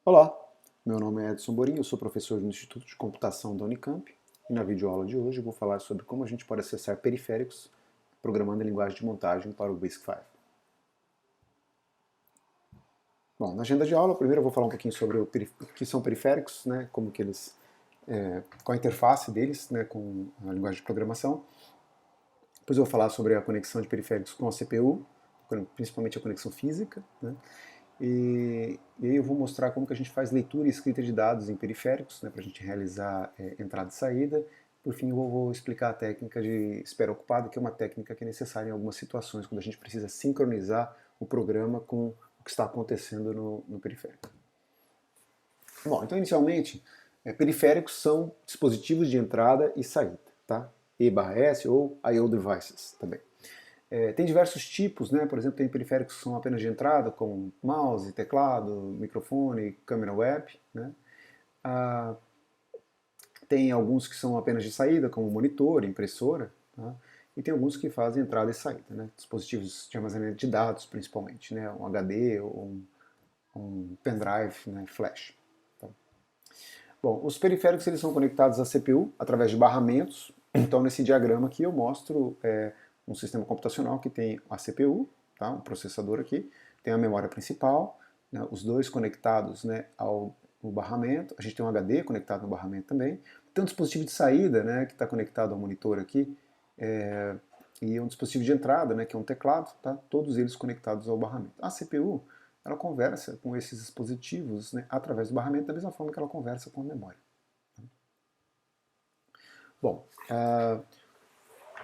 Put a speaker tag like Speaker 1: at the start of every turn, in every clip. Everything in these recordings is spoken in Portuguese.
Speaker 1: Olá, meu nome é Edson Borim, eu sou professor do Instituto de Computação da Unicamp e na videoaula de hoje eu vou falar sobre como a gente pode acessar periféricos programando em linguagem de montagem para o BASIC5. Bom, na agenda de aula, primeiro eu vou falar um pouquinho sobre o que são periféricos, né, como que eles, qual a interface deles, né, com a linguagem de programação. Depois eu vou falar sobre a conexão de periféricos com a CPU, principalmente a conexão física, né. E aí eu vou mostrar como que a gente faz leitura e escrita de dados em periféricos, né, para a gente realizar entrada e saída. Por fim, eu vou explicar a técnica de espera ocupada, que é uma técnica que é necessária em algumas situações, quando a gente precisa sincronizar o programa com o que está acontecendo no periférico. Bom, então inicialmente, periféricos são dispositivos de entrada e saída, tá? E/S ou I/O devices também. Tem diversos tipos, né? Por exemplo, tem periféricos que são apenas de entrada, como mouse, teclado, microfone, câmera web, né? Tem alguns que são apenas de saída, como monitor, impressora, tá? E tem alguns que fazem entrada e saída, né? Dispositivos de armazenamento de dados, principalmente, né? Um HD ou um pendrive, né? Flash. Tá? Bom, os periféricos eles são conectados à CPU através de barramentos. Então, nesse diagrama aqui eu mostro um sistema computacional que tem a CPU, tá? Um processador aqui, tem a memória principal, né? Os dois conectados, né, ao barramento. A gente tem um HD conectado no barramento também. Tem um dispositivo de saída, né, que está conectado ao monitor aqui, e um dispositivo de entrada, né, que é um teclado, tá? Todos eles conectados ao barramento. A CPU ela conversa com esses dispositivos, né, através do barramento, da mesma forma que ela conversa com a memória. Bom,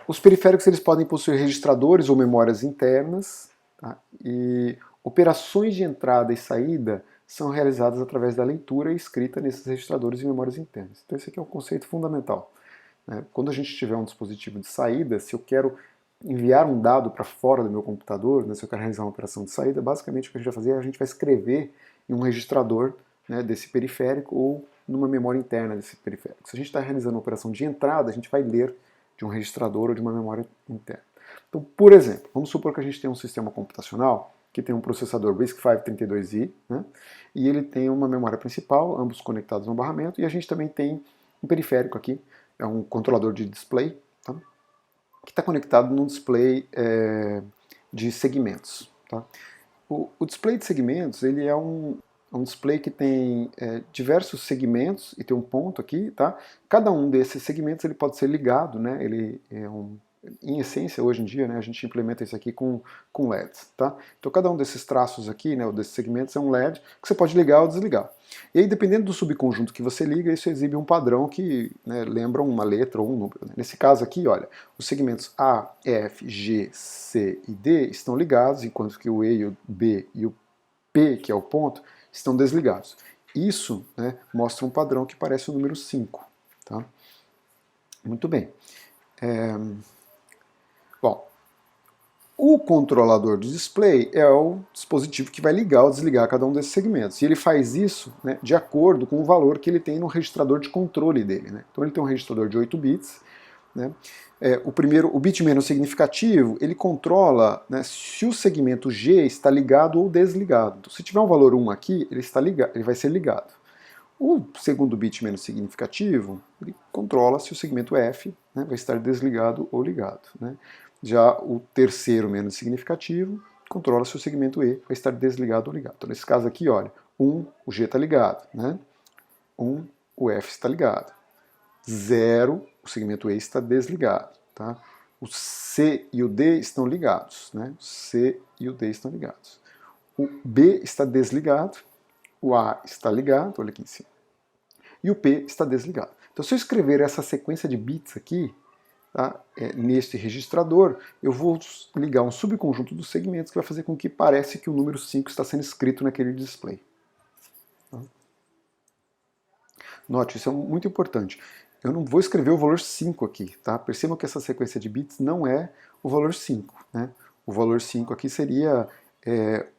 Speaker 1: os periféricos eles podem possuir registradores ou memórias internas, tá? E operações de entrada e saída são realizadas através da leitura e escrita nesses registradores e memórias internas. Então esse aqui é um conceito fundamental, né? Quando a gente tiver um dispositivo de saída, se eu quero enviar um dado para fora do meu computador, né, se eu quero realizar uma operação de saída, basicamente o que a gente vai fazer é a gente vai escrever em um registrador, né, desse periférico ou numa memória interna desse periférico. Se a gente está realizando uma operação de entrada, a gente vai ler de um registrador ou de uma memória interna. Então, por exemplo, vamos supor que a gente tem um sistema computacional que tem um processador RISC-V 32i, né, e ele tem uma memória principal, ambos conectados no barramento, e a gente também tem um periférico aqui, é um controlador de display, tá, que está conectado num display de segmentos. Tá? O display de segmentos ele é um display que tem diversos segmentos e tem um ponto aqui, tá? Cada um desses segmentos ele pode ser ligado, né? Ele é em essência, hoje em dia, né, a gente implementa isso aqui com LEDs, tá? Então cada um desses traços aqui, né, ou desses segmentos é um LED que você pode ligar ou desligar. E aí, dependendo do subconjunto que você liga, isso exibe um padrão que, né, lembra uma letra ou um número. Né? Nesse caso aqui, olha, os segmentos A, F, G, C e D estão ligados, enquanto que o E, o B e o P, que é o ponto, estão desligados. Isso, né, mostra um padrão que parece o número 5. Tá? Muito bem. Bom, o controlador do display é o dispositivo que vai ligar ou desligar cada um desses segmentos. E ele faz isso, né, de acordo com o valor que ele tem no registrador de controle dele. Né? Então ele tem um registrador de 8 bits. Né? O bit menos significativo, ele controla, né, se o segmento G está ligado ou desligado. Então, se tiver um valor 1 aqui, ele vai ser ligado. O segundo bit menos significativo, ele controla se o segmento F, né, vai estar desligado ou ligado. Né? Já o terceiro menos significativo controla se o segmento E vai estar desligado ou ligado. Então, nesse caso aqui, olha, 1, o G está ligado. Né? 1, o F está ligado. 0, o segmento E está desligado. Tá? O C e o D estão ligados. Né? O C e o D estão ligados. O B está desligado. O A está ligado, olha aqui em cima. E o P está desligado. Então, se eu escrever essa sequência de bits aqui, tá, neste registrador, eu vou ligar um subconjunto dos segmentos que vai fazer com que pareça que o número 5 está sendo escrito naquele display. Tá? Note, isso é muito importante. Eu não vou escrever o valor 5 aqui. Tá? Percebam que essa sequência de bits não é o valor 5. Né? O valor 5 aqui seria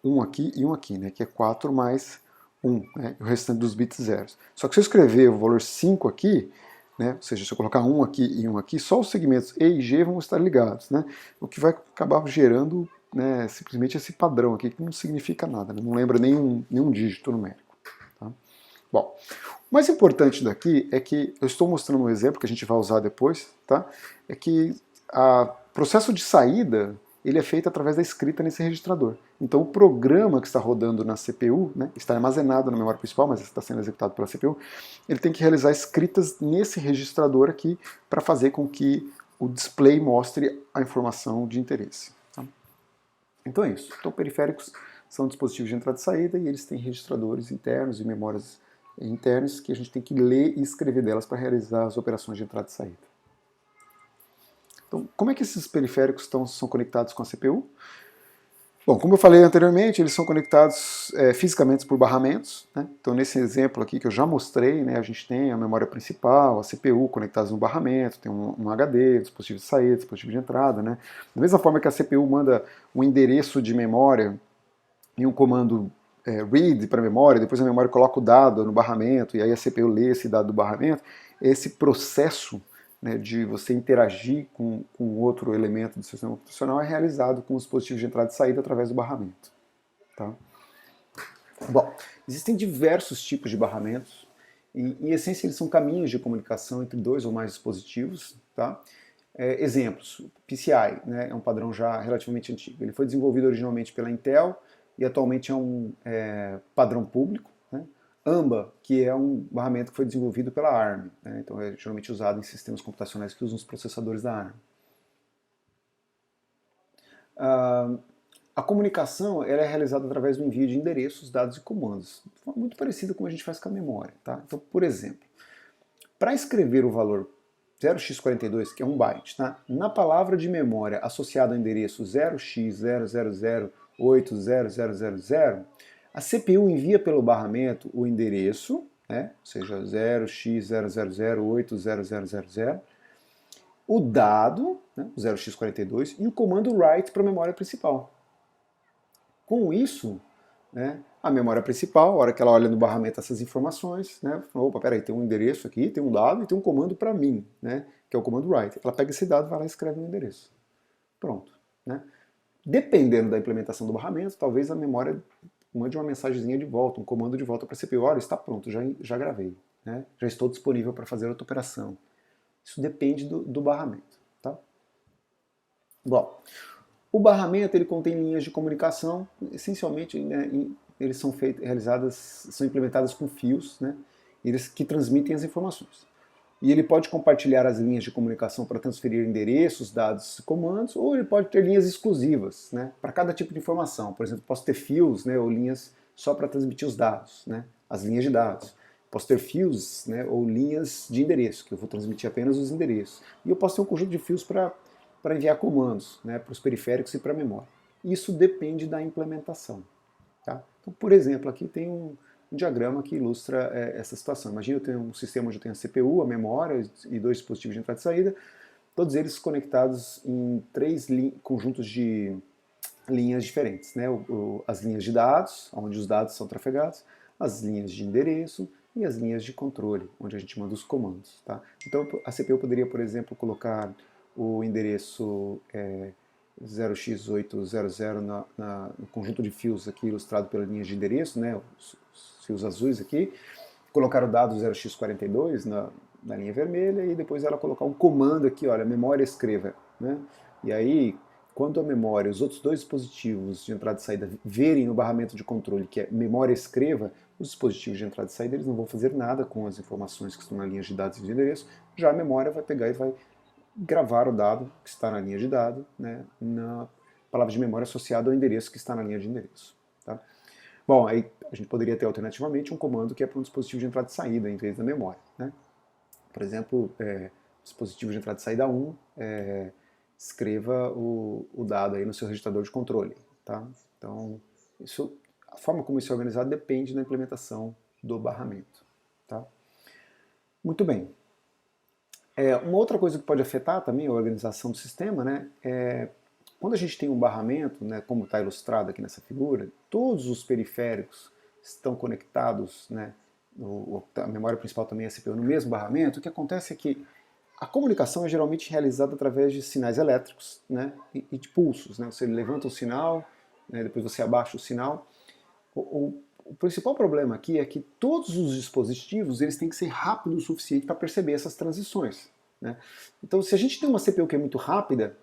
Speaker 1: 1 aqui e 1 aqui, né? Que é 4 mais 1, né? O restante dos bits zeros. Só que se eu escrever o valor 5 aqui, né? Ou seja, se eu colocar 1 aqui e 1 aqui, só os segmentos E e G vão estar ligados. Né? O que vai acabar gerando, né, simplesmente esse padrão aqui, que não significa nada, né? Não lembra nenhum dígito numérico. Tá? Bom, o mais importante daqui é que eu estou mostrando um exemplo que a gente vai usar depois, tá? É que o processo de saída ele é feito através da escrita nesse registrador. Então o programa que está rodando na CPU, né, está armazenado na memória principal, mas está sendo executado pela CPU, ele tem que realizar escritas nesse registrador aqui para fazer com que o display mostre a informação de interesse. Tá? Então é isso. Então periféricos são dispositivos de entrada e saída e eles têm registradores internos e memórias internas que a gente tem que ler e escrever delas para realizar as operações de entrada e saída. Então, como é que esses periféricos são conectados com a CPU? Bom, como eu falei anteriormente, eles são conectados fisicamente por barramentos. Né? Então, nesse exemplo aqui que eu já mostrei, né, a gente tem a memória principal, a CPU conectadas no barramento, tem um HD, dispositivo de saída, dispositivo de entrada. Né? Da mesma forma que a CPU manda um endereço de memória e um comando read para a memória, depois a memória coloca o dado no barramento, e aí a CPU lê esse dado do barramento, esse processo, né, de você interagir com outro elemento do sistema computacional é realizado com os dispositivos de entrada e saída através do barramento. Tá? Bom, existem diversos tipos de barramentos, e em essência eles são caminhos de comunicação entre dois ou mais dispositivos. Tá? Exemplos, PCI, né, é um padrão já relativamente antigo. Ele foi desenvolvido originalmente pela Intel e atualmente é um padrão público. Né? AMBA, que é um barramento que foi desenvolvido pela ARM, né? Então é geralmente usado em sistemas computacionais que usam os processadores da ARM. A comunicação ela é realizada através do envio de endereços, dados e comandos, de forma muito parecida com a gente faz com a memória. Tá? Então, por exemplo, para escrever o valor 0x42, que é um byte, tá? Na palavra de memória associada ao endereço 0x00080000, a CPU envia pelo barramento o endereço, né? Ou seja, 0x00080000, o dado, né? O 0x42, e o comando write para a memória principal. Com isso, né, a memória principal, a hora que ela olha no barramento essas informações, né, fala, opa, peraí, tem um endereço aqui, tem um dado e tem um comando para mim, né, que é o comando write. Ela pega esse dado, vai lá e escreve no endereço. Pronto. Né? Dependendo da implementação do barramento, talvez a memória mande uma mensagenzinha de volta, um comando de volta para a CPU, olha, está pronto, já gravei, né, já estou disponível para fazer outra operação. Isso depende do barramento. Tá? Bom, o barramento ele contém linhas de comunicação, essencialmente, né, eles são são implementadas com fios, né, eles que transmitem as informações. E ele pode compartilhar as linhas de comunicação para transferir endereços, dados e comandos, ou ele pode ter linhas exclusivas, né, para cada tipo de informação. Por exemplo, posso ter fios, né, ou linhas só para transmitir os dados, né, as linhas de dados. Posso ter fios, né, ou linhas de endereço, que eu vou transmitir apenas os endereços. E eu posso ter um conjunto de fios para enviar comandos, né, para os periféricos e para a memória. Isso depende da implementação. Tá? Então, por exemplo, aqui tem um diagrama que ilustra essa situação. Imagina eu tenho um sistema onde eu tenho a CPU, a memória e dois dispositivos de entrada e saída, todos eles conectados em três conjuntos de linhas diferentes. Né? As linhas de dados, onde os dados são trafegados, as linhas de endereço e as linhas de controle, onde a gente manda os comandos. Tá? Então a CPU poderia, por exemplo, colocar o endereço 0x800 no conjunto de fios aqui ilustrado pela linha de endereço, né, os fios azuis aqui, colocar o dado 0x42 na linha vermelha e depois ela colocar um comando aqui, olha, memória escreva. Né? E aí, quando a memória, os outros dois dispositivos de entrada e saída verem no barramento de controle que é memória escreva, os dispositivos de entrada e saída eles não vão fazer nada com as informações que estão na linha de dados e de endereço, já a memória vai pegar e vai gravar o dado que está na linha de dado, né, na palavra de memória associada ao endereço que está na linha de endereço. Tá? Bom, aí a gente poderia ter alternativamente um comando que é para um dispositivo de entrada e saída em vez da memória. Né? Por exemplo, dispositivo de entrada e saída 1, escreva o dado aí no seu registrador de controle. Tá? Então, a forma como isso é organizado depende da implementação do barramento. Tá? Muito bem. Uma outra coisa que pode afetar também a organização do sistema, né, quando a gente tem um barramento, né, como está ilustrado aqui nessa figura, todos os periféricos estão conectados, né, a memória principal também é a CPU no mesmo barramento. O que acontece é que a comunicação é geralmente realizada através de sinais elétricos, né, e de pulsos. Né, você levanta o sinal, né, depois você abaixa o sinal. O o principal problema aqui é que todos os dispositivos eles têm que ser rápidos o suficiente para perceber essas transições, né? Então, se a gente tem uma CPU que é muito rápida,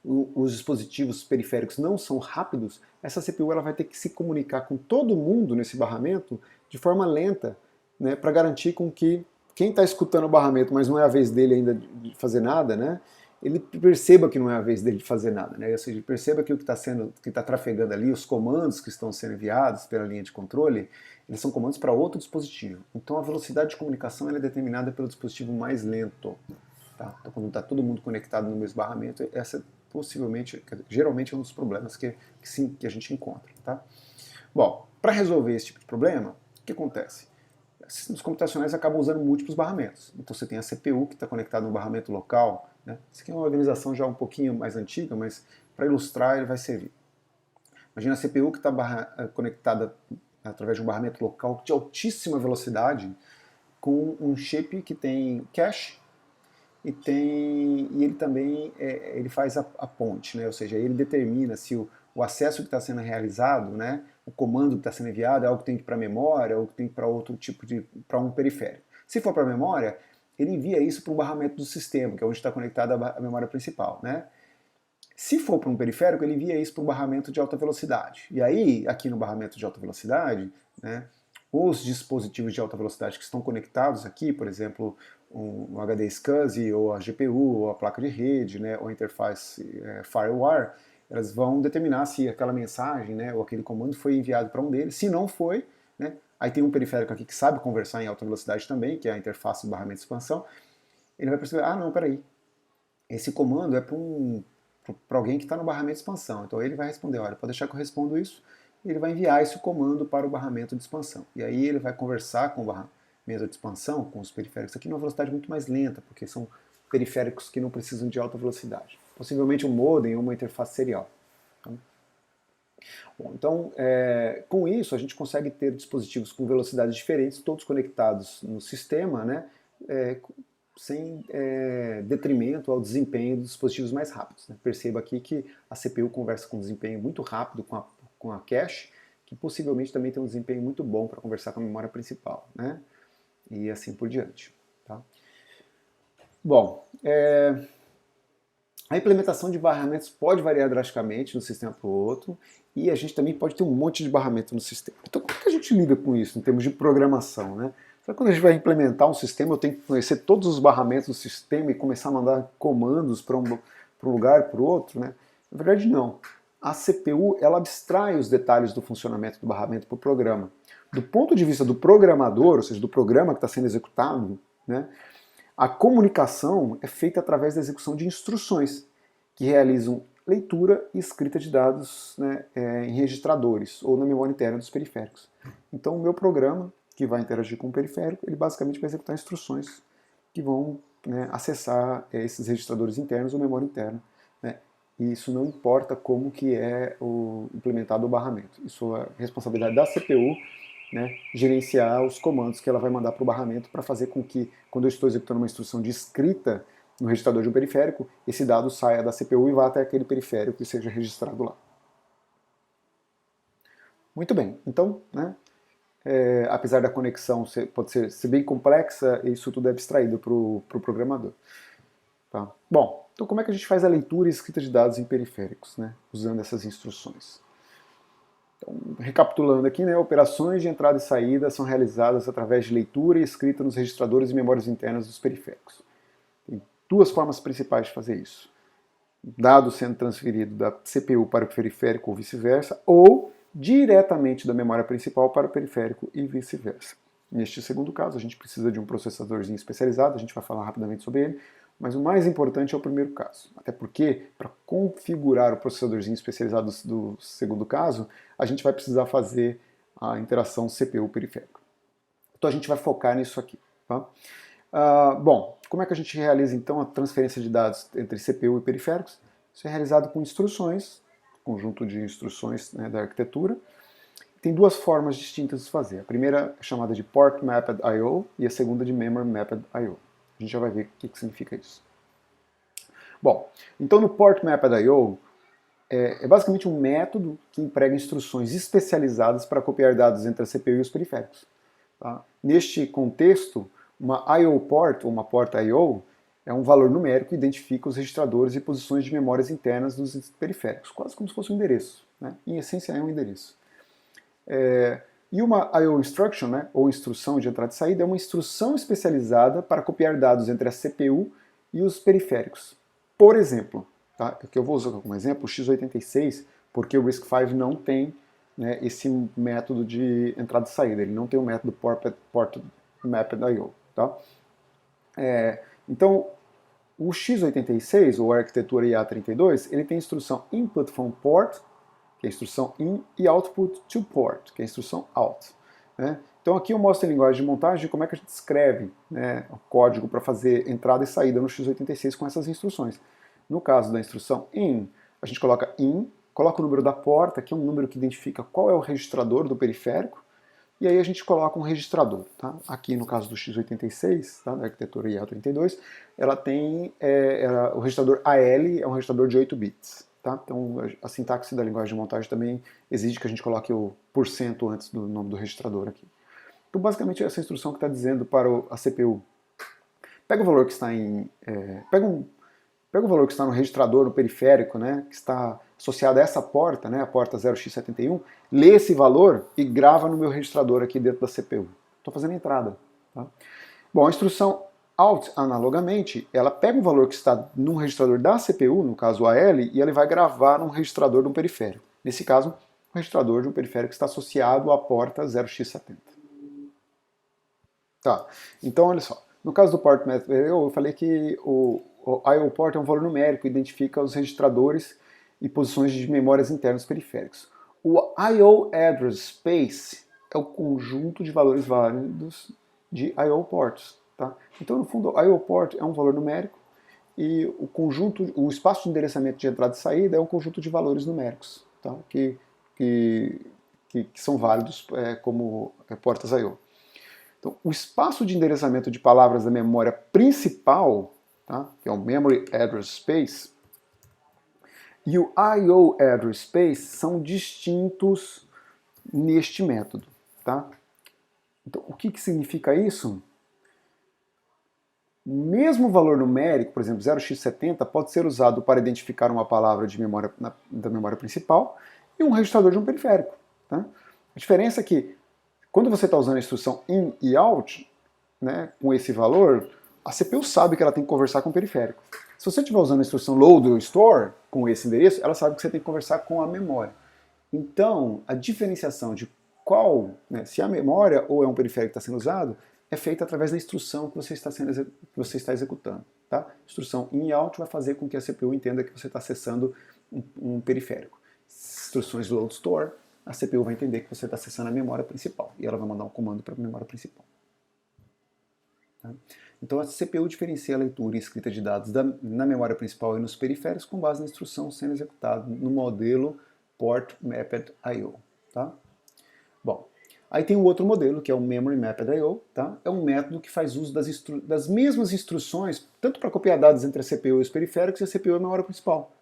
Speaker 1: os dispositivos periféricos não são rápidos, essa CPU ela vai ter que se comunicar com todo mundo nesse barramento de forma lenta, né, para garantir com que quem está escutando o barramento, mas não é a vez dele ainda de fazer nada, né, ele perceba que não é a vez dele de fazer nada, né, ou seja, perceba que o que está trafegando ali, os comandos que estão sendo enviados pela linha de controle, eles são comandos para outro dispositivo. Então a velocidade de comunicação ela é determinada pelo dispositivo mais lento. Tá? Então, quando está todo mundo conectado no mesmo barramento, essa possivelmente, geralmente é um dos problemas que a gente encontra. Tá? Bom, para resolver esse tipo de problema, o que acontece? Sistemas computacionais acabam usando múltiplos barramentos. Então você tem a CPU que está conectada no barramento local. Né? Isso aqui é uma organização já um pouquinho mais antiga, mas para ilustrar ele vai servir. Imagina a CPU que está conectada através de um barramento local de altíssima velocidade com um chip que tem cache e ele também ele faz a ponte, né? Ou seja, ele determina se o acesso que está sendo realizado, né, o comando que está sendo enviado é algo que tem que ir para a memória ou que tem que ir para outro tipo para um periférico. Se for para a memória, ele envia isso para o barramento do sistema, que é onde está conectada a memória principal, né? Se for para um periférico, ele envia isso para o barramento de alta velocidade. E aí, aqui no barramento de alta velocidade, né, os dispositivos de alta velocidade que estão conectados aqui, por exemplo, um HD SCSI, ou a GPU, ou a placa de rede, né, ou a interface FireWire, elas vão determinar se aquela mensagem, né, ou aquele comando foi enviado para um deles. Se não foi, né, aí tem um periférico aqui que sabe conversar em alta velocidade também, que é a interface do barramento de expansão. Ele vai perceber, não, peraí, esse comando é para alguém que está no barramento de expansão. Então ele vai responder, olha, pode deixar que eu respondo isso, e ele vai enviar esse comando para o barramento de expansão. E aí ele vai conversar com o barramento de expansão, com os periféricos aqui, numa velocidade muito mais lenta, porque são periféricos que não precisam de alta velocidade. Possivelmente um modem ou uma interface serial. Bom, então, com isso, a gente consegue ter dispositivos com velocidades diferentes, todos conectados no sistema, né, sem detrimento ao desempenho dos dispositivos mais rápidos. Né? Perceba aqui que a CPU conversa com um desempenho muito rápido com a cache, que possivelmente também tem um desempenho muito bom para conversar com a memória principal, né? E assim por diante. Tá? Bom, a implementação de barramentos pode variar drasticamente de um sistema para o outro, e a gente também pode ter um monte de barramento no sistema. Então, como é que a gente lida com isso em termos de programação, né? Então, quando a gente vai implementar um sistema, eu tenho que conhecer todos os barramentos do sistema e começar a mandar comandos para um lugar e para o outro, né? Na verdade, não. A CPU, ela abstrai os detalhes do funcionamento do barramento para o programa. Do ponto de vista do programador, ou seja, do programa que está sendo executado, né, a comunicação é feita através da execução de instruções, que realizam leitura e escrita de dados, né, em registradores ou na memória interna dos periféricos. Então, o meu programa, que vai interagir com o periférico, ele basicamente vai executar instruções que vão, né, acessar esses registradores internos ou memória interna. Né, e isso não importa como que é implementado o barramento. Isso é responsabilidade da CPU, né, gerenciar os comandos que ela vai mandar para o barramento para fazer com que, quando eu estou executando uma instrução de escrita no registrador de um periférico, esse dado saia da CPU e vá até aquele periférico e seja registrado lá. Muito bem, então, né, apesar da conexão pode ser bem complexa, isso tudo é abstraído para o programador. Tá? Bom, então como é que a gente faz a leitura e escrita de dados em periféricos, né, usando essas instruções? Então, recapitulando aqui, né, operações de entrada e saída são realizadas através de leitura e escrita nos registradores e memórias internas dos periféricos. Tem duas formas principais de fazer isso. Dado sendo transferido da CPU para o periférico ou vice-versa, ou diretamente da memória principal para o periférico e vice-versa. Neste segundo caso, a gente precisa de um processadorzinho especializado, a gente vai falar rapidamente sobre ele, mas o mais importante é o primeiro caso. Até porque, para configurar o processadorzinho especializado do segundo caso, a gente vai precisar fazer a interação CPU-periférico. Então a gente vai focar nisso aqui. Tá? Bom, como é que a gente realiza então a transferência de dados entre CPU e periféricos? Isso é realizado com instruções, conjunto de instruções, né, da arquitetura. Tem duas formas distintas de fazer. A primeira é chamada de Port Mapped I/O e a segunda de Memory Mapped I/O. A gente já vai ver o que significa isso. Bom, então no Port Mapped I/O, é basicamente um método que emprega instruções especializadas para copiar dados entre a CPU e os periféricos. Tá? Neste contexto, uma I/O port, ou uma porta I/O, é um valor numérico que identifica os registradores e posições de memórias internas dos periféricos, quase como se fosse um endereço. Né? Em essência, é um endereço. E uma I/O instruction, né, ou instrução de entrada e saída, é uma instrução especializada para copiar dados entre a CPU e os periféricos. Por exemplo, tá? Aqui eu vou usar como exemplo o x86, porque o RISC-V não tem, né, esse método de entrada e saída, ele não tem o método port mapped I/O. Tá? Então, o x86, ou a arquitetura IA32, ele tem a instrução input from port, que é a instrução in, e output to port, que é a instrução out. Né? Então aqui eu mostro em linguagem de montagem como é que a gente escreve, né, o código para fazer entrada e saída no x86 com essas instruções. No caso da instrução in, a gente coloca in, coloca o número da porta, que é um número que identifica qual é o registrador do periférico, e aí a gente coloca um registrador. Tá? Aqui no caso do x86, tá, da arquitetura IA32, ela tem o registrador AL, é um registrador de 8 bits. Tá? Então a sintaxe da linguagem de montagem também exige que a gente coloque o porcento antes do nome do registrador aqui. Então basicamente é essa instrução que está dizendo para a CPU. Pega o valor que está em... Pega o valor que está no registrador, no periférico, né, que está associado a essa porta, né, a porta 0x71, lê esse valor e grava no meu registrador aqui dentro da CPU. Estou fazendo a entrada. Tá? Bom, a instrução out, analogamente, ela pega o valor que está num registrador da CPU, no caso AL, e ela vai gravar num registrador de um periférico. Nesse caso, o registrador de um periférico que está associado à porta 0x70. Tá, então olha só. No caso do port method, eu falei que o I/O port é um valor numérico, identifica os registradores e posições de memórias internas dos periféricos. O I/O address space é o conjunto de valores válidos de I/O ports. Tá? Então, no fundo, o I/O port é um valor numérico e o conjunto, o espaço de endereçamento de entrada e saída é um conjunto de valores numéricos, tá? que são válidos como portas I/O. Então, o espaço de endereçamento de palavras da memória principal, tá, que é o Memory Address Space, e o I/O Address Space são distintos neste método. Tá? Então, o que significa isso? Mesmo o valor numérico, por exemplo, 0x70, pode ser usado para identificar uma palavra de memória, da memória principal e um registrador de um periférico. Tá? A diferença é que quando você está usando a instrução in e out, né, com esse valor, a CPU sabe que ela tem que conversar com o periférico. Se você estiver usando a instrução load ou store com esse endereço, ela sabe que você tem que conversar com a memória. Então, a diferenciação de qual, né, se é a memória ou é um periférico que está sendo usado, é feita através da instrução que você está executando. Tá? Instrução in e out vai fazer com que a CPU entenda que você está acessando um periférico. Instruções load store, a CPU vai entender que você está acessando a memória principal e ela vai mandar um comando para a memória principal. Tá? Então a CPU diferencia a leitura e escrita de dados na memória principal e nos periféricos com base na instrução sendo executada no modelo Port Mapped I/O. Tá? Bom, aí tem um outro modelo que é o Memory Mapped I/O. Tá? É um método que faz uso das mesmas instruções tanto para copiar dados entre a CPU e os periféricos e a CPU e a memória principal.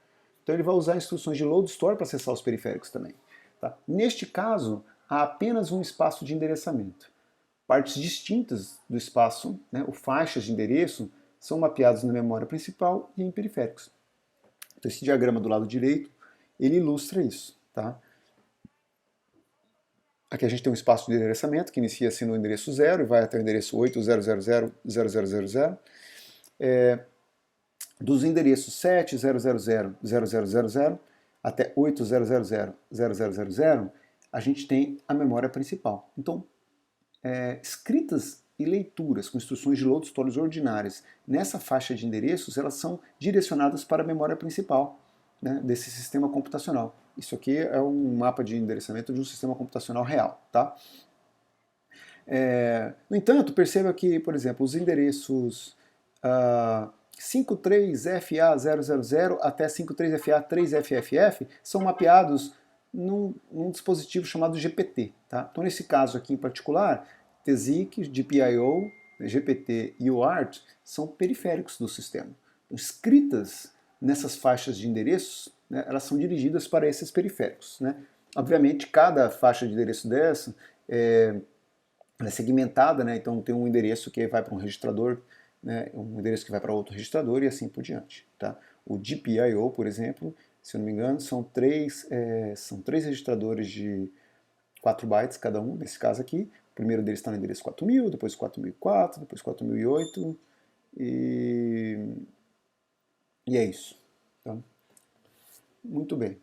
Speaker 1: Então ele vai usar instruções de load store para acessar os periféricos também. Tá? Neste caso, há apenas um espaço de endereçamento. Partes distintas do espaço, né, ou faixas de endereço, são mapeadas na memória principal e em periféricos. Então esse diagrama do lado direito, ele ilustra isso. Tá? Aqui a gente tem um espaço de endereçamento que inicia-se no endereço 0 e vai até o endereço 80000000. Dos endereços 70000000 até 80000000, a gente tem a memória principal. Então, escritas e leituras com instruções de load stores ordinárias nessa faixa de endereços, elas são direcionadas para a memória principal, né, desse sistema computacional. Isso aqui é um mapa de endereçamento de um sistema computacional real. Tá? No entanto, perceba que, por exemplo, os endereços 53FA000 até 53FA3FFF são mapeados num dispositivo chamado GPT. Tá? Então, nesse caso aqui em particular, TSIC, GPIO, GPT e UART são periféricos do sistema. Então, escritas nessas faixas de endereços, né, elas são dirigidas para esses periféricos, né? Obviamente, cada faixa de endereço dessa ela é segmentada, né? Então tem um endereço que vai para um registrador, né? Um endereço que vai para outro registrador e assim por diante, tá? O GPIO, por exemplo, se eu não me engano, são três registradores de 4 bytes cada um, nesse caso aqui. O primeiro deles está no endereço 4000, depois 4004, depois 4008 e é isso. Tá? Muito bem.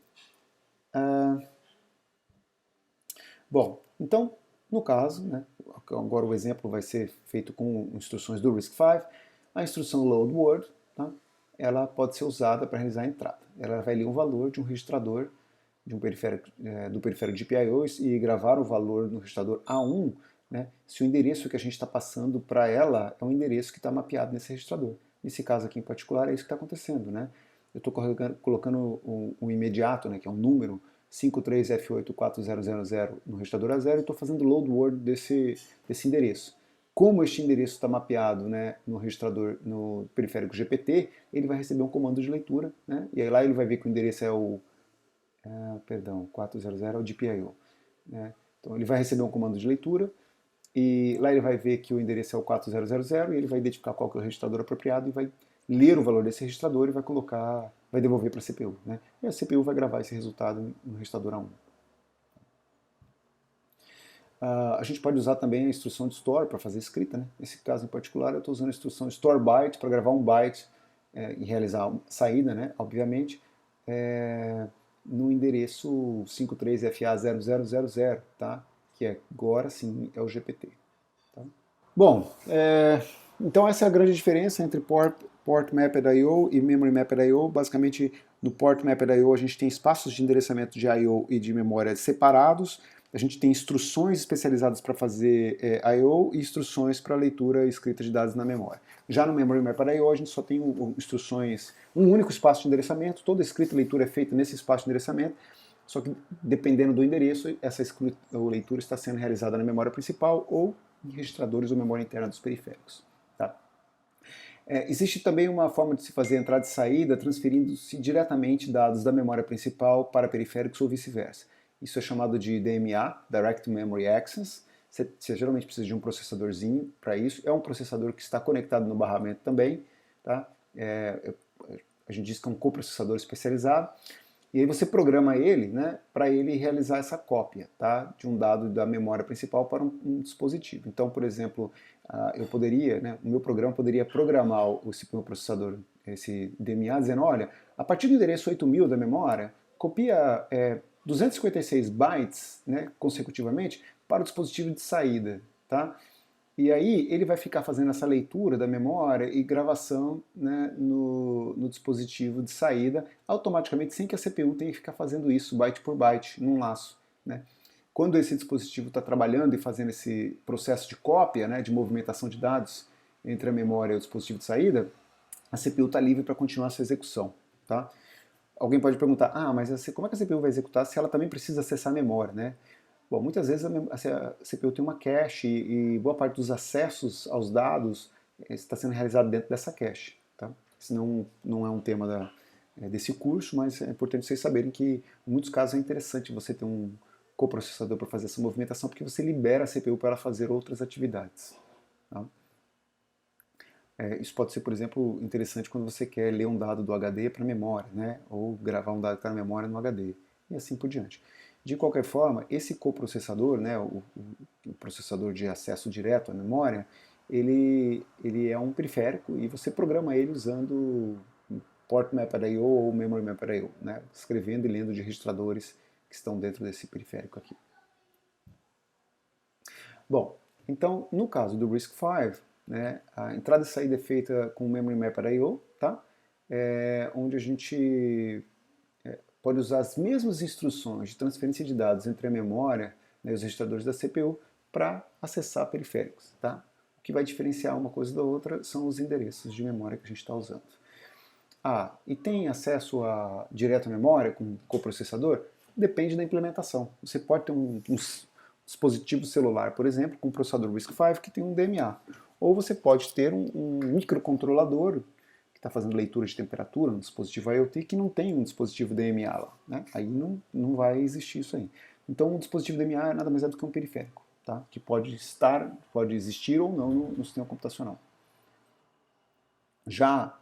Speaker 1: Bom, então, no caso, né, agora o exemplo vai ser feito com instruções do RISC-V. A instrução load word, tá, ela pode ser usada para realizar a entrada. Ela vai ler um valor de um registrador de um periférico, do periférico GPIO e gravar o valor no registrador A1, né, se o endereço que a gente está passando para ela é um endereço que está mapeado nesse registrador. Nesse caso aqui em particular é isso que está acontecendo. Né? Eu estou colocando um imediato, né, que é um número, 53F84000 no registrador A0 e estou fazendo load word desse endereço. Como este endereço está mapeado, né, no registrador, no periférico GPT, ele vai receber um comando de leitura, né, e aí lá ele vai ver que o endereço é o 400 é o GPIO. Né? Então ele vai receber um comando de leitura e lá ele vai ver que o endereço é o 4000 e ele vai identificar qual que é o registrador apropriado e vai ler o valor desse registrador e vai devolver para a CPU. Né? E a CPU vai gravar esse resultado no registrador A1. A gente pode usar também a instrução de store para fazer escrita. Né? Nesse caso em particular eu estou usando a instrução store byte para gravar um byte e realizar a saída, né? Obviamente, no endereço 53FA0000, tá? Que agora sim é o GPT. Tá? Bom, então essa é a grande diferença entre Port Mapped I/O e Memory Mapped I/O. Basicamente, no Port Mapped I/O a gente tem espaços de endereçamento de I/O e de memória separados. A gente tem instruções especializadas para fazer I/O e instruções para leitura e escrita de dados na memória. Já no Memory Mapped I/O a gente só tem instruções, um único espaço de endereçamento, toda escrita e leitura é feita nesse espaço de endereçamento, só que dependendo do endereço, essa escrita ou leitura está sendo realizada na memória principal ou em registradores ou memória interna dos periféricos. Tá? Existe também uma forma de se fazer entrada e saída transferindo-se diretamente dados da memória principal para periféricos ou vice-versa. Isso é chamado de DMA, Direct Memory Access. Você geralmente precisa de um processadorzinho para isso. É um processador que está conectado no barramento também. Tá? A gente diz que é um coprocessador especializado. E aí você programa ele, né, para ele realizar essa cópia, tá, de um dado da memória principal para um dispositivo. Então, por exemplo, eu poderia, né, o meu programa poderia programar esse meu processador, esse DMA, dizendo, olha, a partir do endereço 8000 da memória, copia 256 bytes, né, consecutivamente para o dispositivo de saída, tá? E aí ele vai ficar fazendo essa leitura da memória e gravação, né, no dispositivo de saída, automaticamente, sem que a CPU tenha que ficar fazendo isso byte por byte, num laço. Né? Quando esse dispositivo está trabalhando e fazendo esse processo de cópia, né, de movimentação de dados entre a memória e o dispositivo de saída, a CPU está livre para continuar sua execução. Tá? Alguém pode perguntar, mas como é que a CPU vai executar se ela também precisa acessar a memória? Né? Bom, muitas vezes a CPU tem uma cache e boa parte dos acessos aos dados está sendo realizado dentro dessa cache. Tá? Isso não é um tema desse curso, mas é importante vocês saberem que em muitos casos é interessante você ter um coprocessador para fazer essa movimentação, porque você libera a CPU para ela fazer outras atividades. Tá? Isso pode ser, por exemplo, interessante quando você quer ler um dado do HD para a memória, né? Ou gravar um dado que está na memória no HD, e assim por diante. De qualquer forma, esse coprocessador, né, o processador de acesso direto à memória, ele é um periférico e você programa ele usando Port Mapped I/O ou Memory Mapped I/O, né, escrevendo e lendo de registradores que estão dentro desse periférico aqui. Bom, então no caso do RISC-V, né, a entrada e saída é feita com Memory Mapped I/O, tá? Onde a gente pode usar as mesmas instruções de transferência de dados entre a memória, né, e os registradores da CPU para acessar periféricos. Tá? O que vai diferenciar uma coisa da outra são os endereços de memória que a gente está usando. E tem acesso direto à memória com coprocessador? Depende da implementação. Você pode ter um dispositivo celular, por exemplo, com um processador RISC-V que tem um DMA. Ou você pode ter um microcontrolador que está fazendo leitura de temperatura no dispositivo IoT que não tem um dispositivo DMA lá, né? Aí não vai existir isso aí. Então o dispositivo DMA nada mais é do que um periférico, tá? Que pode existir ou não no sistema computacional. Já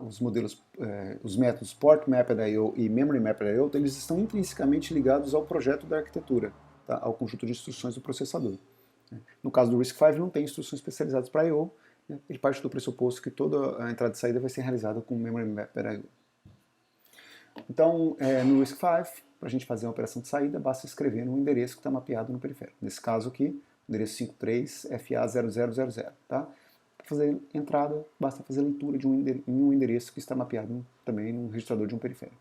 Speaker 1: os métodos Port Mapped I/O e Memory Mapped I/O, eles estão intrinsecamente ligados ao projeto da arquitetura, tá? Ao conjunto de instruções do processador. No caso do RISC-V não tem instruções especializadas para I/O, né? Ele parte do pressuposto que toda a entrada e saída vai ser realizada com Memory Mapped I/O. Então, no RISC-V, para a gente fazer uma operação de saída, basta escrever no endereço que está mapeado no periférico. Nesse caso aqui, endereço 53FA0000, tá? Para fazer entrada, basta fazer leitura de um endereço que está mapeado também no registrador de um periférico.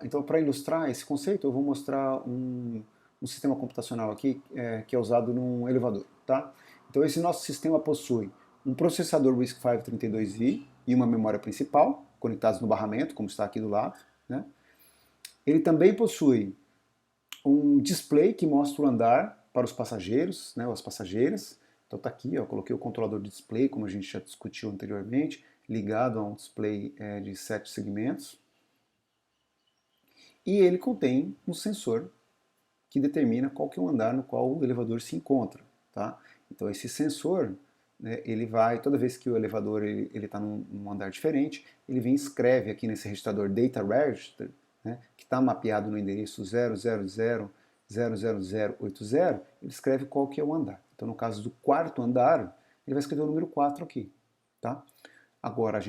Speaker 1: Então, para ilustrar esse conceito, eu vou mostrar um sistema computacional aqui que é usado num elevador. Tá? Então, esse nosso sistema possui um processador RISC-V 32i e uma memória principal, conectados no barramento, como está aqui do lado. Né? Ele também possui um display que mostra o andar para os passageiros, né, ou as passageiras. Então está aqui, eu coloquei o controlador de display, como a gente já discutiu anteriormente, ligado a um display de 7 segmentos. E ele contém um sensor que determina qual que é o andar no qual o elevador se encontra. Tá? Então esse sensor, né, ele vai, toda vez que o elevador ele está num andar diferente, ele vem e escreve aqui nesse registrador Data Register, né, que está mapeado no endereço 0000080, ele escreve qual que é o andar. Então, no caso do quarto andar, ele vai escrever o número 4 aqui. Tá? Agora,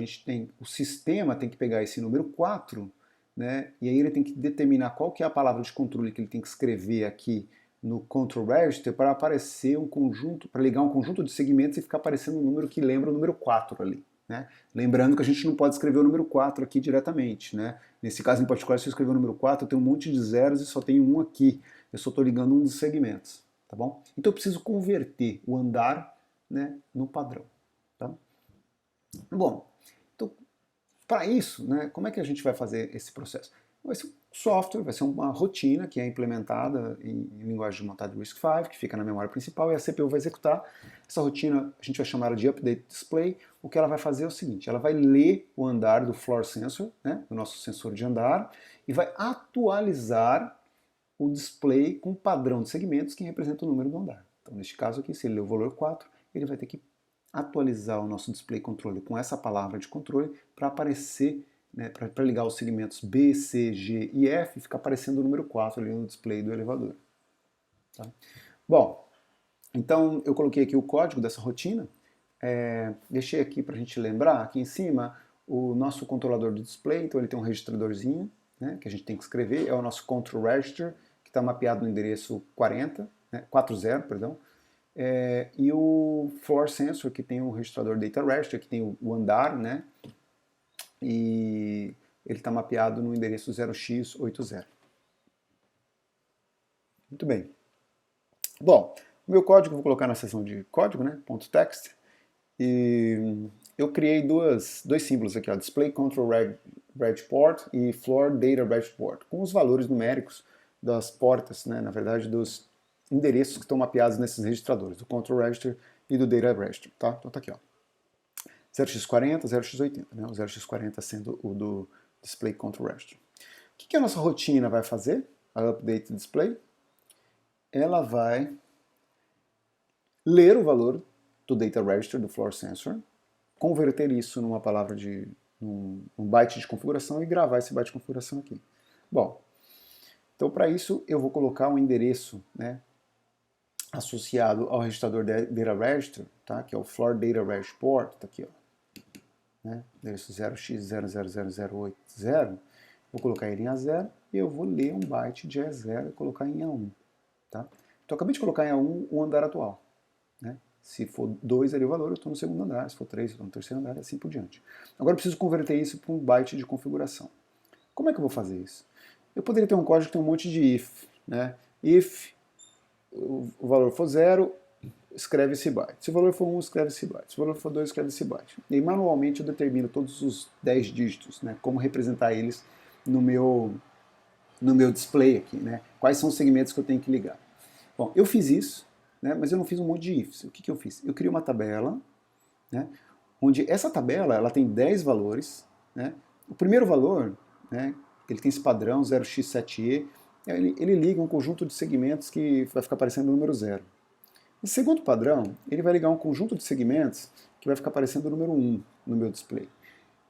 Speaker 1: o sistema tem que pegar esse número 4, né, e aí ele tem que determinar qual que é a palavra de controle que ele tem que escrever aqui no Control Register para aparecer um conjunto, para ligar um conjunto de segmentos e ficar aparecendo um número que lembra o número 4 ali. Né? Lembrando que a gente não pode escrever o número 4 aqui diretamente. Né? Nesse caso em particular, se eu escrever o número 4, eu tenho um monte de zeros e só tenho um aqui. Eu só estou ligando um dos segmentos. Tá bom? Então eu preciso converter o andar, né, no padrão. Tá? Bom, então para isso, né, como é que a gente vai fazer esse processo? Vai ser um software, vai ser uma rotina que é implementada em linguagem de montagem RISC-V, que fica na memória principal, e a CPU vai executar. Essa rotina a gente vai chamar de Update Display. O que ela vai fazer é o seguinte, ela vai ler o andar do Floor Sensor, né, do nosso sensor de andar, e vai atualizar o display com padrão de segmentos que representa o número do andar. Então, neste caso aqui, se ele lê o valor 4, ele vai ter que atualizar o nosso display controle com essa palavra de controle para aparecer, né, para ligar os segmentos B, C, G e F, fica aparecendo o número 4 ali no display do elevador. Tá? Bom, então eu coloquei aqui o código dessa rotina, deixei aqui para a gente lembrar, aqui em cima, o nosso controlador do display, então ele tem um registradorzinho, né, que a gente tem que escrever, é o nosso Control Register, que está mapeado no endereço 40, né, 40, perdão, e o Floor Sensor, que tem o registrador Data Register, que tem o andar, né, e ele está mapeado no endereço 0x80. Muito bem. Bom, o meu código eu vou colocar na seção de código, né, .text, e eu criei dois símbolos aqui, ó, Display Control Regport e Floor Data Regport, com os valores numéricos das portas, né, na verdade, dos endereços que estão mapeados nesses registradores, do Control Register e do Data Register. Tá? Então tá aqui, ó. 0x40, 0x80, né? O 0x40 sendo o do Display Control Register. O que a nossa rotina vai fazer? A Update Display. Ela vai ler o valor do Data Register, do Floor Sensor, converter isso numa palavra um byte de configuração e gravar esse byte de configuração aqui. Bom, então para isso eu vou colocar um endereço, né, associado ao registrador Data Register, tá, que é o Floor Data Register Port, tá aqui, ó, né, endereço 0x000080, vou colocar ele em A0 e eu vou ler um byte de A0 e colocar em A1. Tá? Então eu acabei de colocar em A1 o andar atual. Né? Se for 2 ali o valor, eu estou no segundo andar, se for 3, eu estou no terceiro andar, e assim por diante. Agora eu preciso converter isso para um byte de configuração. Como é que eu vou fazer isso? Eu poderia ter um código que tem um monte de if. Né? If o valor for 0, escreve esse byte. Se o valor for 1, escreve esse byte. Se o valor for 2, escreve esse byte. E manualmente eu determino todos os 10 dígitos, né? Como representar eles no meu display aqui. Né? Quais são os segmentos que eu tenho que ligar. Bom, eu fiz isso, né? Mas eu não fiz um monte de ifs. O que eu fiz? Eu criei uma tabela, né?
Speaker 2: onde essa tabela ela tem 10 valores, né? O primeiro valor, né, ele tem esse padrão 0x7e, ele liga um conjunto de segmentos que vai ficar aparecendo o número 0. Esse segundo padrão, ele vai ligar um conjunto de segmentos que vai ficar aparecendo o número 1 no meu display.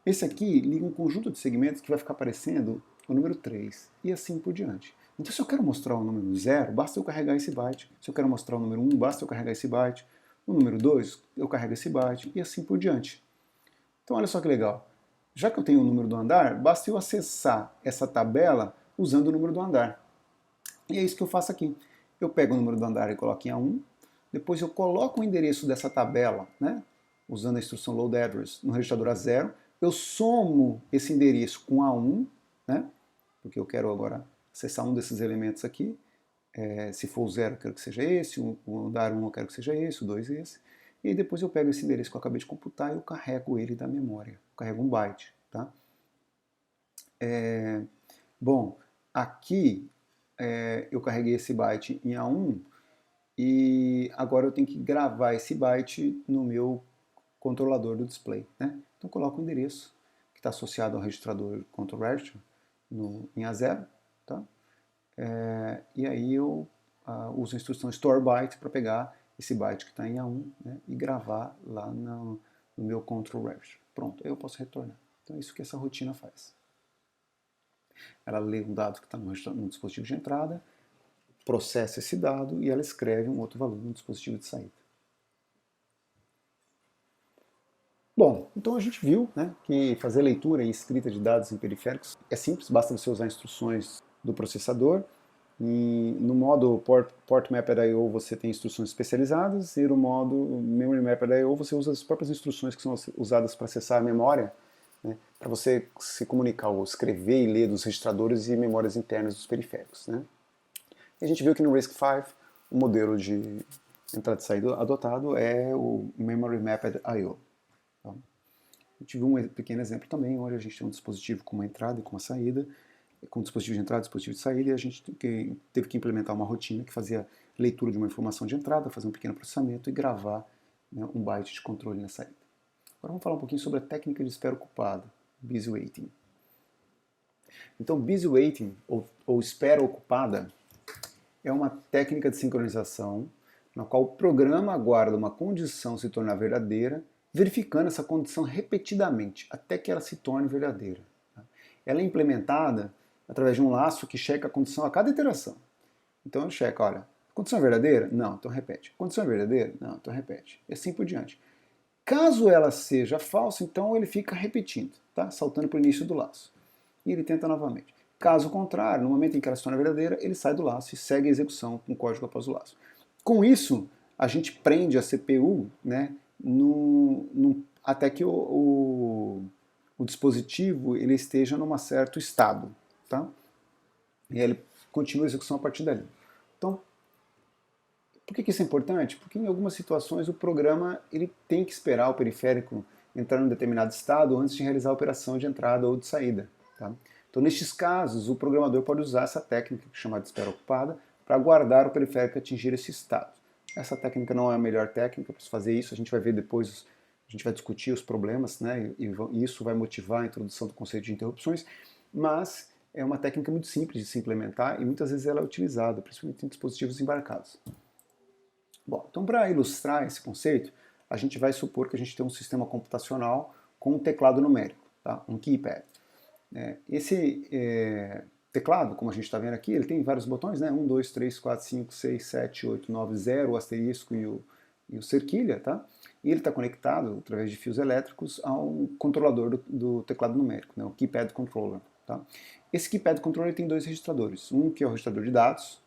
Speaker 2: Esse aqui liga um conjunto de segmentos que vai ficar aparecendo o número 3 e assim por diante. Então, se eu quero mostrar o número 0, basta eu carregar esse byte. Se eu quero mostrar o número 1, basta eu carregar esse byte. O número 2, eu carrego esse byte e assim por diante. Então, olha só que legal. Já que eu tenho o número do andar, basta eu acessar essa tabela usando o número do andar. E é isso que eu faço aqui. Eu pego o número do andar e coloco em A1, depois eu coloco o endereço dessa tabela, né, usando a instrução load address no registrador A0, eu somo esse endereço com A1, né, porque eu quero agora acessar um desses elementos aqui. Se for o 0, eu quero que seja esse, o andar 1 eu quero que seja esse, o 2 esse. E aí depois eu pego esse endereço que eu acabei de computar e eu carrego ele da memória. Eu carrego um byte. Tá? Bom, aqui eu carreguei esse byte em A1 e agora eu tenho que gravar esse byte no meu controlador do display. Né? Então eu coloco o endereço que está associado ao registrador control register em A0. Tá? E aí eu uso a instrução store byte para pegar esse byte que está em A1, né, e gravar lá no meu control register. Pronto, aí eu posso retornar. Então é isso que essa rotina faz. Ela lê um dado que está no dispositivo de entrada, processa esse dado e ela escreve um outro valor no dispositivo de saída. Bom, então a gente viu, né, que fazer leitura e escrita de dados em periféricos é simples, basta você usar instruções do processador. E no modo Port Mapped.io você tem instruções especializadas e no modo Memory Mapped.io você usa as próprias instruções que são usadas para acessar a memória, né, para você se comunicar ou escrever e ler dos registradores e memórias internas dos periféricos. Né. E a gente viu que no RISC-V o modelo de entrada e saída adotado é o Memory Mapped.io. Então, eu tive um pequeno exemplo também, onde a gente tem um dispositivo com uma entrada e com uma saída, com dispositivo de entrada e dispositivo de saída, e a gente teve que implementar uma rotina que fazia leitura de uma informação de entrada, fazer um pequeno processamento e gravar, né, um byte de controle na saída. Agora vamos falar um pouquinho sobre a técnica de espera ocupada, busy waiting. Então, busy waiting, ou espera ocupada, é uma técnica de sincronização na qual o programa aguarda uma condição se tornar verdadeira, verificando essa condição repetidamente, até que ela se torne verdadeira. Ela é implementada através de um laço que checa a condição a cada iteração. Então eu checo, olha, a condição é verdadeira? Não, então repete. A condição é verdadeira? Não, então repete. E assim por diante. Caso ela seja falsa, então ele fica repetindo, tá? Saltando para o início do laço. E ele tenta novamente. Caso contrário, no momento em que ela se torna verdadeira, ele sai do laço e segue a execução com código após o laço. Com isso, a gente prende a CPU, né, até que o dispositivo ele esteja num certo estado. Tá? E aí ele continua a execução a partir dali. Então, por que isso é importante? Porque em algumas situações o programa ele tem que esperar o periférico entrar em um determinado estado antes de realizar a operação de entrada ou de saída. Tá? Então, nestes casos, o programador pode usar essa técnica chamada de espera ocupada para aguardar o periférico atingir esse estado. Essa técnica não é a melhor técnica para se fazer isso, a gente vai ver depois, a gente vai discutir os problemas, né, e isso vai motivar a introdução do conceito de interrupções, mas é uma técnica muito simples de se implementar e muitas vezes ela é utilizada, principalmente em dispositivos embarcados. Bom, então para ilustrar esse conceito, a gente vai supor que a gente tem um sistema computacional com um teclado numérico, tá? Um keypad. Esse teclado, como a gente está vendo aqui, ele tem vários botões, né? 1, 2, 3, 4, 5, 6, 7, 8, 9, 0, o asterisco e o cerquilha, tá? E ele está conectado, através de fios elétricos, a um controlador do teclado numérico, né? O keypad controller. Tá? Esse keypad controller tem dois registradores, um que é o registrador de dados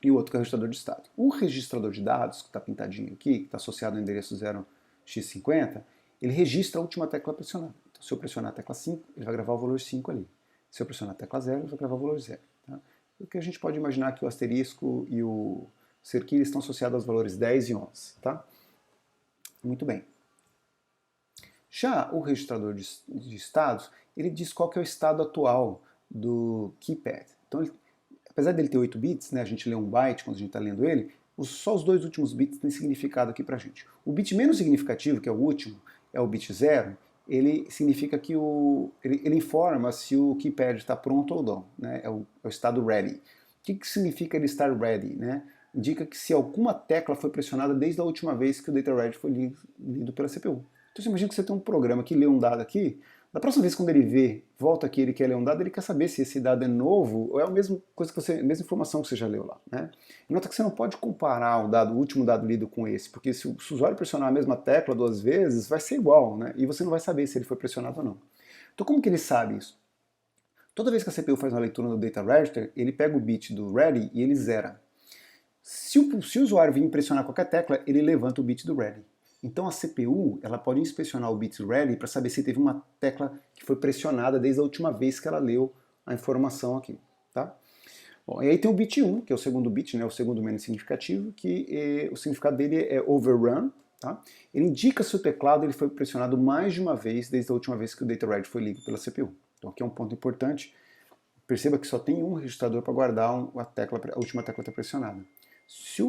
Speaker 2: e o outro que é o registrador de estado. O registrador de dados, que está pintadinho aqui, que está associado ao endereço 0x50, ele registra a última tecla pressionada. Então, se eu pressionar a tecla 5, ele vai gravar o valor 5 ali. Se eu pressionar a tecla 0, ele vai gravar o valor 0. Tá? O que a gente pode imaginar que o asterisco e o cerquilho estão associados aos valores 10 e 11. Tá? Muito bem. Já o registrador de estados, ele diz qual que é o estado atual do keypad. Então, apesar dele ter 8 bits, né, a gente lê um byte quando a gente está lendo ele, só os dois últimos bits têm significado aqui para a gente. O bit menos significativo, que é o último, é o bit 0, ele significa que ele informa se o keypad está pronto ou não, né? É o estado ready. O que significa ele estar ready, né? Indica que se alguma tecla foi pressionada desde a última vez que o data read foi lido pela CPU. Então você imagina que você tem um programa que lê um dado aqui, da próxima vez quando ele volta aqui, ele quer ler um dado, ele quer saber se esse dado é novo ou é a mesma coisa que a mesma informação que você já leu lá, né? E nota que você não pode comparar o último dado lido com esse, porque se o usuário pressionar a mesma tecla 2 vezes, vai ser igual, né? E você não vai saber se ele foi pressionado ou não. Então como que ele sabe isso? Toda vez que a CPU faz uma leitura no data register, ele pega o bit do ready e ele zera. Se o usuário vir pressionar qualquer tecla, ele levanta o bit do ready. Então a CPU ela pode inspecionar o bit ready para saber se teve uma tecla que foi pressionada desde a última vez que ela leu a informação aqui. Tá? Bom, e aí tem o bit 1, que é o segundo bit, né, o segundo menos significativo, que o significado dele é overrun. Tá? Ele indica se o teclado ele foi pressionado mais de uma vez desde a última vez que o data read foi lido pela CPU. Então aqui é um ponto importante. Perceba que só tem um registrador para guardar a última tecla está pressionada. Se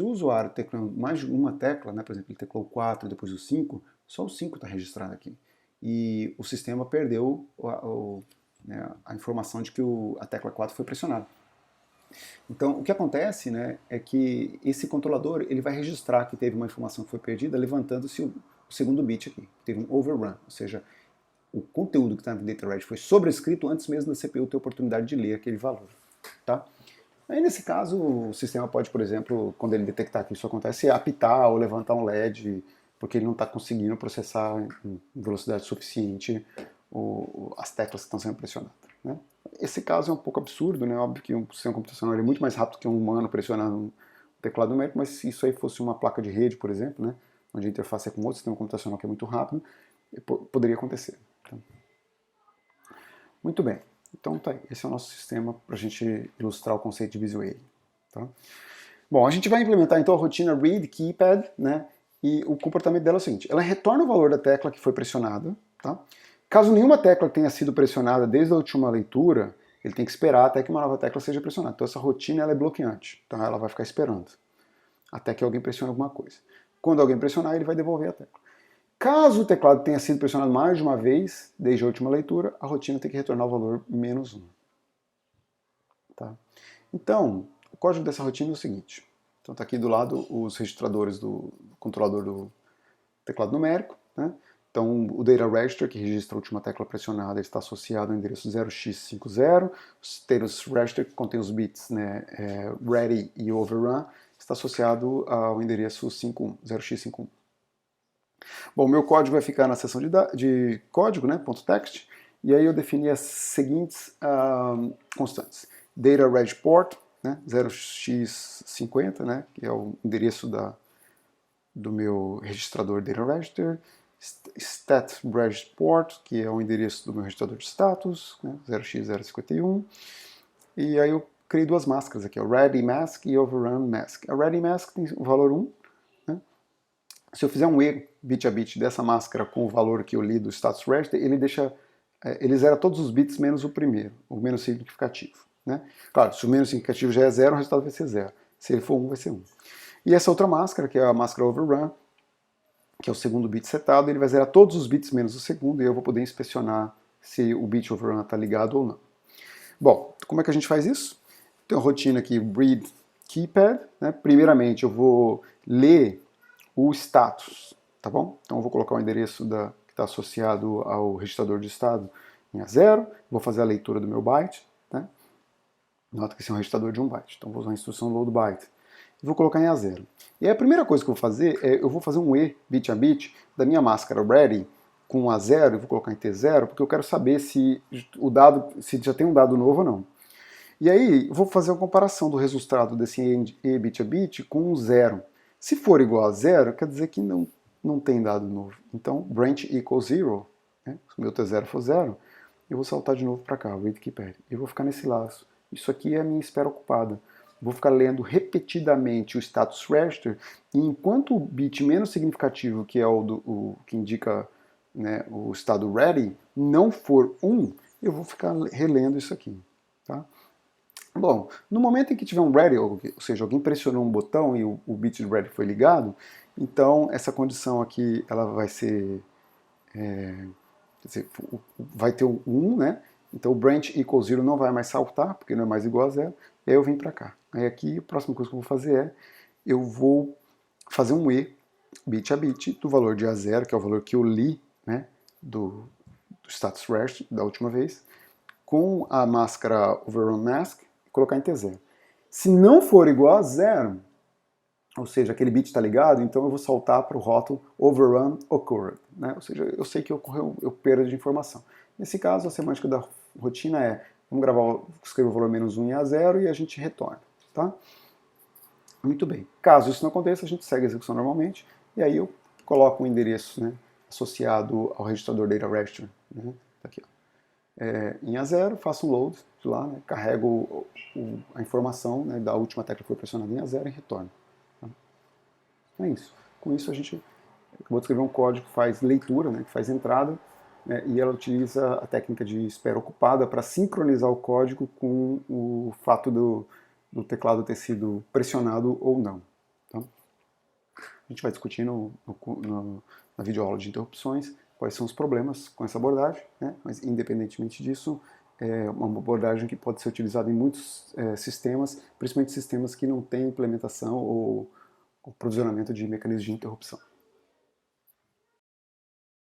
Speaker 2: o usuário teclou mais de uma tecla, né, por exemplo, ele teclou 4 e depois o 5, só o 5 está registrado aqui. E o sistema perdeu a informação de que a tecla 4 foi pressionada. Então, o que acontece, né, é que esse controlador ele vai registrar que teve uma informação que foi perdida, levantando-se o segundo bit aqui. Teve um overrun, ou seja, o conteúdo que está no data read foi sobrescrito antes mesmo da CPU ter a oportunidade de ler aquele valor. Tá? Aí, nesse caso, o sistema pode, por exemplo, quando ele detectar que isso acontece, apitar ou levantar um LED, porque ele não está conseguindo processar em velocidade suficiente as teclas que estão sendo pressionadas. Né? Esse caso é um pouco absurdo, né? Óbvio que um sistema computacional é muito mais rápido que um humano pressionando um teclado numérico, mas se isso aí fosse uma placa de rede, por exemplo, né? Onde a interface é com outro sistema computacional que é muito rápido, poderia acontecer. Então, muito bem. Então tá aí, esse é o nosso sistema para a gente ilustrar o conceito de visual. Tá? Bom, a gente vai implementar então a rotina read keypad, né? E o comportamento dela é o seguinte: ela retorna o valor da tecla que foi pressionada. Tá? Caso nenhuma tecla tenha sido pressionada desde a última leitura, ele tem que esperar até que uma nova tecla seja pressionada. Então essa rotina ela é bloqueante, tá? Ela vai ficar esperando até que alguém pressione alguma coisa. Quando alguém pressionar, ele vai devolver a tecla. Caso o teclado tenha sido pressionado mais de uma vez, desde a última leitura, a rotina tem que retornar o valor -1. Tá? Então, o código dessa rotina é o seguinte. Então está aqui do lado os registradores do controlador do teclado numérico. Né? Então o data register, que registra a última tecla pressionada, está associado ao endereço 0x50. O status register, que contém os bits, né, ready e overrun, está associado ao endereço 0x51. Bom, meu código vai ficar na seção de código, né, .text, e aí eu defini as seguintes constantes. Data reg port, né, 0x50, né, que é o endereço do meu registrador data register. Stat reg port, que é o endereço do meu registrador de status, né, 0x051. E aí eu criei duas máscaras aqui, o ready mask e overrun mask. A ready mask tem o valor 1. Se eu fizer um erro bit a bit dessa máscara com o valor que eu li do status register, ele zera todos os bits menos o primeiro, o menos significativo. Né? Claro, se o menos significativo já é 0, o resultado vai ser 0. Se ele for 1, vai ser 1. E essa outra máscara, que é a máscara overrun, que é o segundo bit setado, ele vai zerar todos os bits menos o segundo, e eu vou poder inspecionar se o bit overrun está ligado ou não. Bom, como é que a gente faz isso? Tem a rotina aqui, read keypad. Né? Primeiramente, eu vou ler o status, tá bom? Então eu vou colocar o endereço que está associado ao registrador de estado em A0, vou fazer a leitura do meu byte, né? Nota que esse é um registrador de 1 byte, então vou usar a instrução load byte. E vou colocar em A0. E aí a primeira coisa que eu vou fazer é, eu vou fazer um E bit a bit da minha máscara ready com A0, eu vou colocar em T0, porque eu quero saber se já tem um dado novo ou não. E aí eu vou fazer uma comparação do resultado desse E bit a bit com um 0. Se for igual a 0, quer dizer que não tem dado novo. Então, branch equals 0, né? Se o meu T0 for 0, eu vou saltar de novo para cá, read keypad. E vou ficar nesse laço. Isso aqui é a minha espera ocupada. Vou ficar lendo repetidamente o status register, e enquanto o bit menos significativo, que é o que indica, né, o estado ready, não for 1, eu vou ficar relendo isso aqui. Tá? Bom, no momento em que tiver um ready, ou seja, alguém pressionou um botão e o bit ready foi ligado, então essa condição aqui ela vai ser
Speaker 1: quer dizer, vai ter o 1, né? Então o branch equals 0 não vai mais saltar, porque não é mais igual a 0, e aí eu vim para cá. Aí aqui a próxima coisa que eu vou fazer é, eu vou fazer um E, bit a bit, do valor de A0, que é o valor que eu li, né, do status rest da última vez, com a máscara overrun mask, e colocar em T0. Se não for igual a 0, ou seja, aquele bit está ligado, então eu vou saltar para o rótulo overrun occurred, né? Ou seja, eu sei que ocorreu perda de informação. Nesse caso, a semântica da rotina é, vamos escrever o valor -1 em A0 e a gente retorna, tá? Muito bem. Caso isso não aconteça, a gente segue a execução normalmente, e aí eu coloco um endereço, né, associado ao registrador data register, né? Tá aqui, ó. Em A0, faço um load de lá, né, carrego a informação, né, da última tecla que foi pressionada em A0 e retorno. Tá? Então é isso. Com isso a gente acabou de escrever um código que faz leitura, né, que faz entrada, né, e ela utiliza a técnica de espera ocupada para sincronizar o código com o fato do teclado ter sido pressionado ou não. Tá? A gente vai discutir na videoaula de interrupções quais são os problemas com essa abordagem, né? Mas independentemente disso, é uma abordagem que pode ser utilizada em muitos sistemas, principalmente sistemas que não têm implementação ou provisionamento de mecanismos de interrupção.